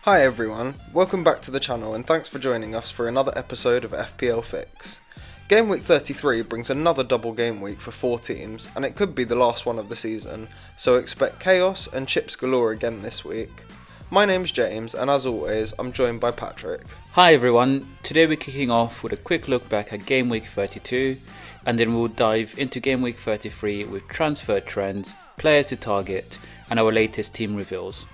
Hi everyone, welcome back to the channel and thanks for joining us for another episode of FPL Fix. Game Week 33 brings another double game week for 4 teams and it could be the last one of the season, so expect chaos and chips galore again this week. My name's James and as always I'm joined by Patrick. Hi everyone, today we're kicking off with a quick look back at Game Week 32 and then we'll dive into Game Week 33 with transfer trends, players to target and our latest team reveals.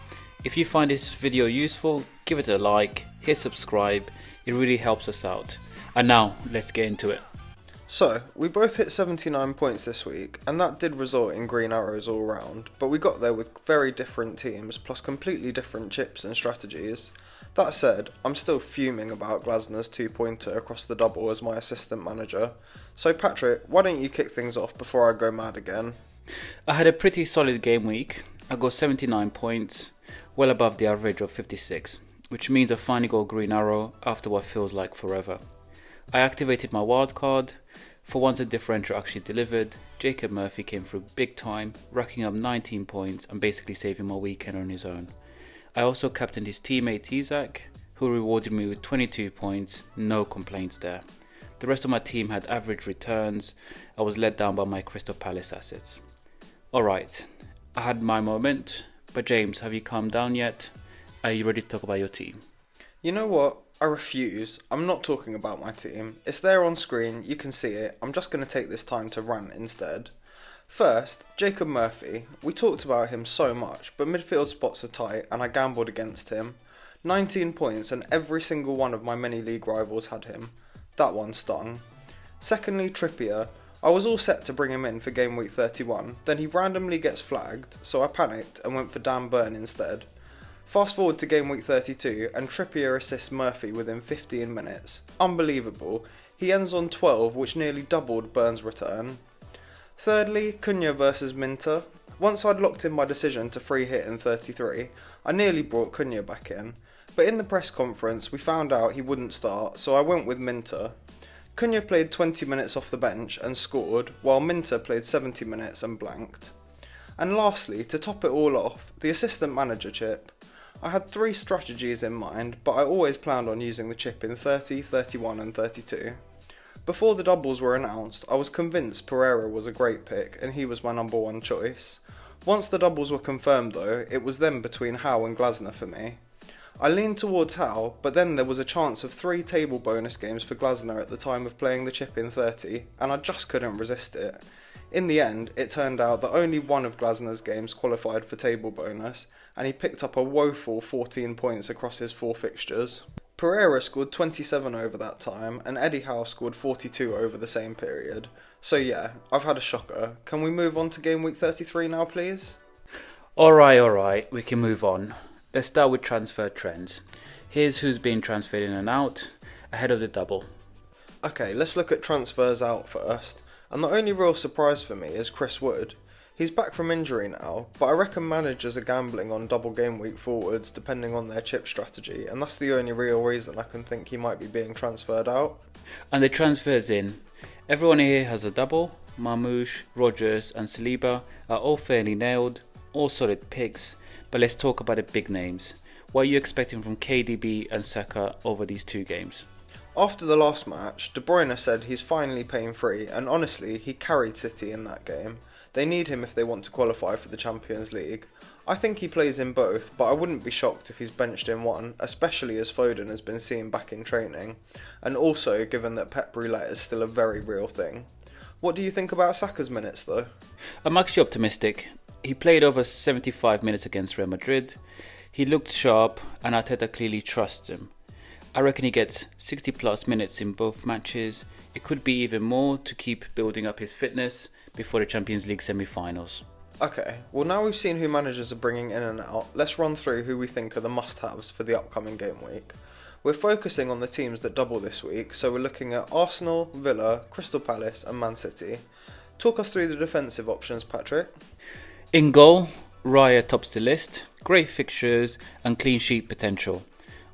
If you find this video useful, give it a like, hit subscribe, it really helps us out. And now, let's get into it. So, we both hit 79 points this week, and that did result in green arrows all round, but we got there with very different teams, plus completely different chips and strategies. That said, I'm still fuming about Glasner's 2-pointer across the double as my assistant manager. So Patrick, why don't you kick things off before I go mad again? I had a pretty solid game week. I got 79 points. Well above the average of 56, which means I finally got a green arrow after what feels like forever. I activated my wildcard. For once a differential actually delivered. Jacob Murphy came through big time, racking up 19 points and basically saving my weekend on his own. I also captained his teammate Isaac, who rewarded me with 22 points, no complaints there. The rest of my team had average returns. I was let down by my Crystal Palace assets. Alright, I had my moment. But James, have you calmed down yet? Are you ready to talk about your team? You know what? I refuse. I'm not talking about my team. It's there on screen, you can see it. I'm just going to take this time to rant instead. First, Jacob Murphy. We talked about him so much, but midfield spots are tight and I gambled against him. 19 points and every single one of my many league rivals had him. That one stung. Secondly, Trippier. I was all set to bring him in for Game Week 31, then he randomly gets flagged, so I panicked and went for Dan Burn instead. Fast forward to Game Week 32 and Trippier assists Murphy within 15 minutes. Unbelievable. He ends on 12, which nearly doubled Burn's return. Thirdly, Cunha versus Minter. Once I'd locked in my decision to free hit in 33, I nearly brought Cunha back in, but in the press conference we found out he wouldn't start, so I went with Minter. Cunha played 20 minutes off the bench and scored, while Minter played 70 minutes and blanked. And lastly, to top it all off, the assistant manager chip. I had 3 strategies in mind, but I always planned on using the chip in 30, 31 and 32. Before the doubles were announced, I was convinced Pereira was a great pick and he was my number 1 choice. Once the doubles were confirmed though, it was then between Howe and Glasner for me. I leaned towards Howe, but then there was a chance of 3 table bonus games for Glasner at the time of playing the chip in 30, and I just couldn't resist it. In the end, it turned out that only one of Glasner's games qualified for table bonus, and he picked up a woeful 14 points across his 4 fixtures. Pereira scored 27 over that time, and Eddie Howe scored 42 over the same period. So yeah, I've had a shocker. Can we move on to Game Week 33 now, please? Alright, we can move on. Let's start with transfer trends. Here's who's been transferred in and out ahead of the double. Okay, let's look at transfers out first. And the only real surprise for me is Chris Wood. He's back from injury now, but I reckon managers are gambling on double game week forwards depending on their chip strategy, and that's the only real reason I can think he might be being transferred out. And the transfers in. Everyone here has a double. Marmoush, Rogers and Saliba are all fairly nailed, all solid picks. But let's talk about the big names. What are you expecting from KDB and Saka over these 2 games? After the last match, De Bruyne said he's finally pain free, and honestly, he carried City in that game. They need him if they want to qualify for the Champions League. I think he plays in both, but I wouldn't be shocked if he's benched in one, especially as Foden has been seen back in training, and also given that Pep Roulette is still a very real thing. What do you think about Saka's minutes though? I'm actually optimistic. He played over 75 minutes against Real Madrid. He looked sharp and Arteta clearly trusts him. I reckon he gets 60 plus minutes in both matches. It could be even more to keep building up his fitness before the Champions League semi-finals. Okay, well now we've seen who managers are bringing in and out, let's run through who we think are the must-haves for the upcoming game week. We're focusing on the teams that double this week, so we're looking at Arsenal, Villa, Crystal Palace and Man City. Talk us through the defensive options, Patrick. In goal, Raya tops the list, great fixtures and clean sheet potential.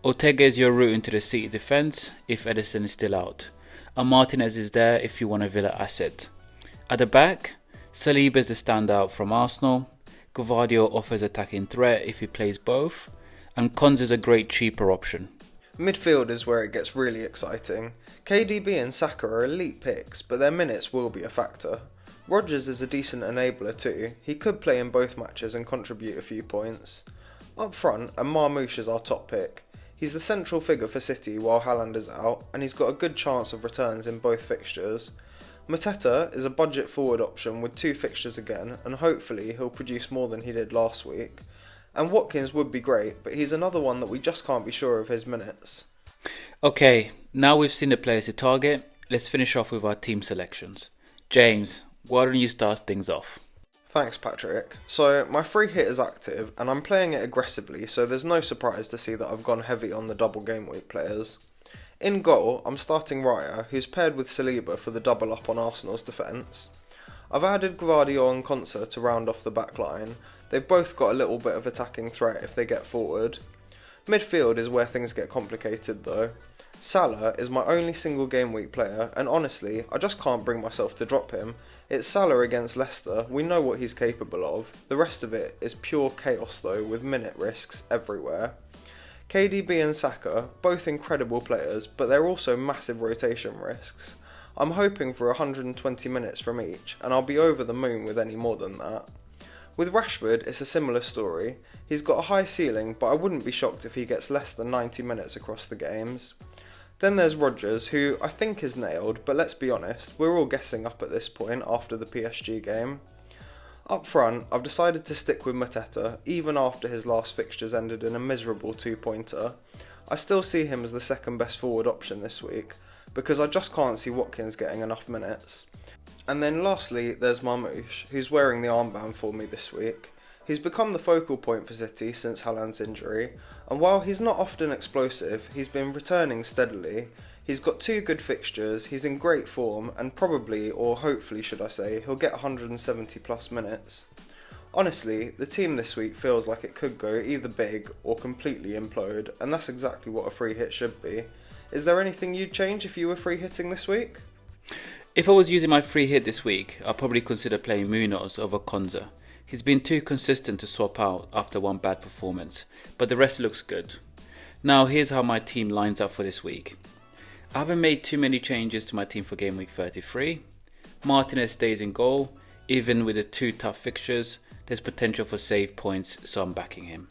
Ortega is your route into the City defence if Edison is still out. And Martinez is there if you want a Villa asset. At the back, Saliba is the standout from Arsenal. Gvardiol offers attacking threat if he plays both. and Cons is a great cheaper option. Midfield is where it gets really exciting. KDB and Saka are elite picks, but their minutes will be a factor. Rodgers is a decent enabler too. He could play in both matches and contribute a few points. Up front, Marmoush is our top pick. He's the central figure for City while Haaland is out, and he's got a good chance of returns in both fixtures. Mateta is a budget forward option with 2 fixtures again, and hopefully he'll produce more than he did last week. And Watkins would be great, but he's another one that we just can't be sure of his minutes. Okay, now we've seen the players to target, let's finish off with our team selections. James, why don't you start things off? Thanks, Patrick. So, my free hit is active, and I'm playing it aggressively, so there's no surprise to see that I've gone heavy on the double game week players. In goal, I'm starting Raya, who's paired with Saliba for the double up on Arsenal's defence. I've added Gvardiol and Konsa to round off the back line. They've both got a little bit of attacking threat if they get forward. Midfield is where things get complicated though. Salah is my only single game week player, and honestly, I just can't bring myself to drop him. It's Salah against Leicester, we know what he's capable of. The rest of it is pure chaos though, with minute risks everywhere. KDB and Saka, both incredible players, but they're also massive rotation risks. I'm hoping for 120 minutes from each, and I'll be over the moon with any more than that. With Rashford, it's a similar story. He's got a high ceiling, but I wouldn't be shocked if he gets less than 90 minutes across the games. Then there's Rodgers, who I think is nailed, but let's be honest, we're all guessing up at this point after the PSG game. Up front, I've decided to stick with Mateta, even after his last fixtures ended in a miserable 2-pointer. I still see him as the second best forward option this week, because I just can't see Watkins getting enough minutes. And then lastly, there's Marmoush, who's wearing the armband for me this week. He's become the focal point for City since Haaland's injury, and while he's not often explosive, he's been returning steadily. He's got 2 good fixtures, he's in great form, and probably, or hopefully should I say, he'll get 170 plus minutes. Honestly, the team this week feels like it could go either big or completely implode, and that's exactly what a free hit should be. Is there anything you'd change if you were free hitting this week? If I was using my free hit this week, I'd probably consider playing Munoz over Konza. He's been too consistent to swap out after one bad performance, but the rest looks good. Now here's how my team lines up for this week. I haven't made too many changes to my team for game week 33. Martinez stays in goal. Even with the 2 tough fixtures, there's potential for save points, so I'm backing him.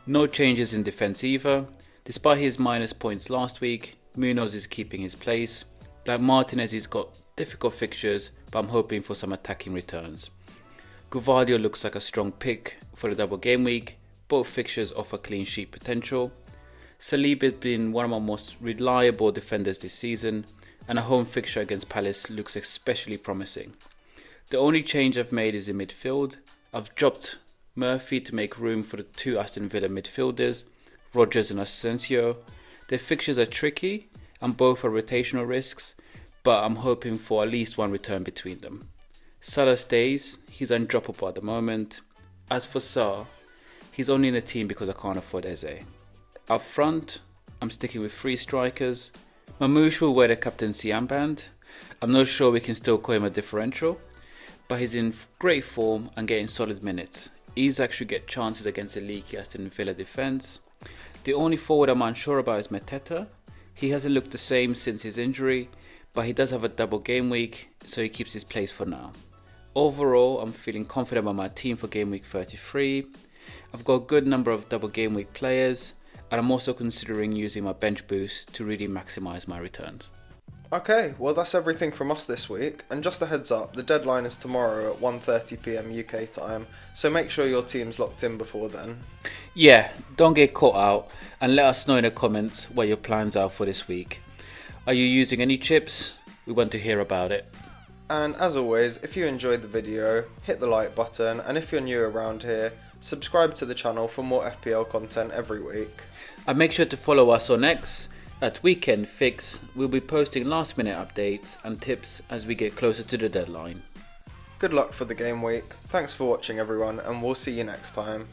No changes in defence either. Despite his minus points last week, Munoz is keeping his place. Like Martinez, he's got difficult fixtures, but I'm hoping for some attacking returns. Gvardiol looks like a strong pick for the double game week. Both fixtures offer clean sheet potential. Saliba has been one of my most reliable defenders this season, and a home fixture against Palace looks especially promising. The only change I've made is in midfield. I've dropped Murphy to make room for the 2 Aston Villa midfielders, Rodgers and Asensio. Their fixtures are tricky and both are rotational risks, but I'm hoping for at least one return between them. Salah stays, he's undroppable at the moment. As for Sarr, he's only in the team because I can't afford Eze. Up front, I'm sticking with 3 strikers. Marmoush will wear the captaincy armband. I'm not sure we can still call him a differential, but he's in great form and getting solid minutes. Isak should get chances against a leaky Aston Villa defence. The only forward I'm unsure about is Mateta. He hasn't looked the same since his injury, but he does have a double game week, so he keeps his place for now. Overall, I'm feeling confident about my team for game week 33. I've got a good number of double game week players, and I'm also considering using my bench boost to really maximise my returns. Okay, well that's everything from us this week, and just a heads up, the deadline is tomorrow at 1:30pm UK time, so make sure your team's locked in before then. Yeah, don't get caught out, and let us know in the comments what your plans are for this week. Are you using any chips? We want to hear about it. And as always, if you enjoyed the video, hit the like button, and if you're new around here, subscribe to the channel for more FPL content every week. And make sure to follow us on X at Weekend Fix. We'll be posting last minute updates and tips as we get closer to the deadline. Good luck for the game week, thanks for watching everyone, and we'll see you next time.